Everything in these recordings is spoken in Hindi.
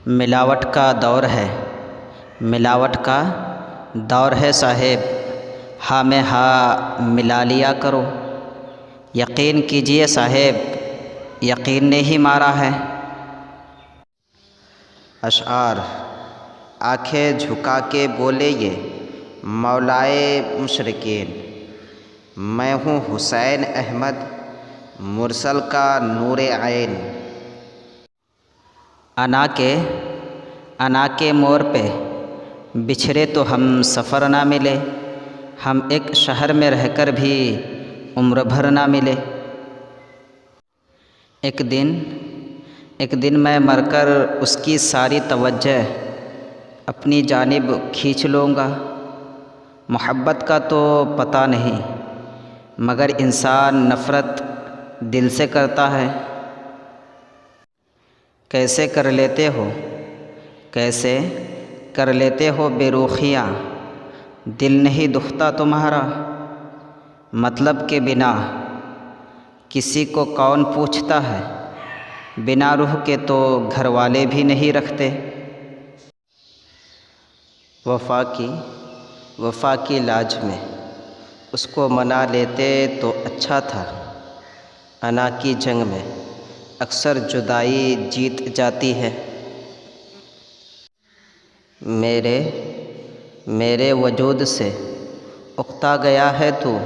मिलावट का दौर है, मिलावट का दौर है साहेब, हाँ में हाँ मिला लिया करो। यकीन कीजिए साहेब, यकीन ने ही मारा है। अशआर आंखें झुका के बोले ये मौलाए मुशरिकीन, मैं हूँ हुसैन अहमद मुरसल का नूरे ऐन। अना के मोड़ पे बिछड़े तो हम सफ़र ना मिले, हम एक शहर में रहकर भी उम्र भर ना मिले। एक दिन मैं मरकर उसकी सारी तवज्जो अपनी जानिब खींच लूँगा। मोहब्बत का तो पता नहीं, मगर इंसान नफ़रत दिल से करता है। कैसे कर लेते हो बेरुखियाँ, दिल नहीं दुखता तुम्हारा। मतलब के बिना किसी को कौन पूछता है, बिना रूह के तो घर वाले भी नहीं रखते। वफ़ा की लाज में उसको मना लेते तो अच्छा था। अना की जंग में अक्सर जुदाई जीत जाती है। मेरे वजूद से उकता गया है तू,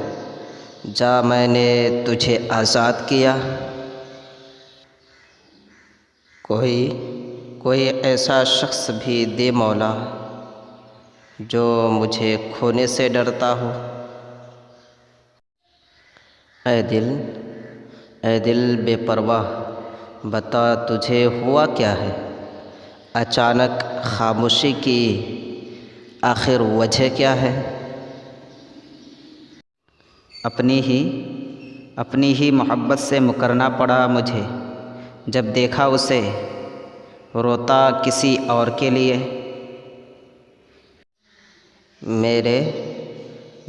जा मैंने तुझे आज़ाद किया। कोई ऐसा शख्स भी दे मौला, जो मुझे खोने से डरता हो। ऐ दिल बेपरवाह, बता तुझे हुआ क्या है। अचानक खामोशी की आखिर वजह क्या है। अपनी ही मोहब्बत से मुकरना पड़ा मुझे, जब देखा उसे रोता किसी और के लिए।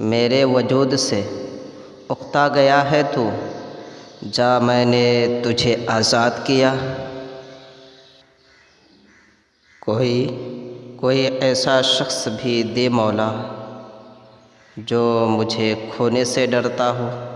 मेरे वजूद से उकता गया है तू, जा मैंने तुझे आज़ाद किया। कोई ऐसा शख्स भी दे मौला, जो मुझे खोने से डरता हो।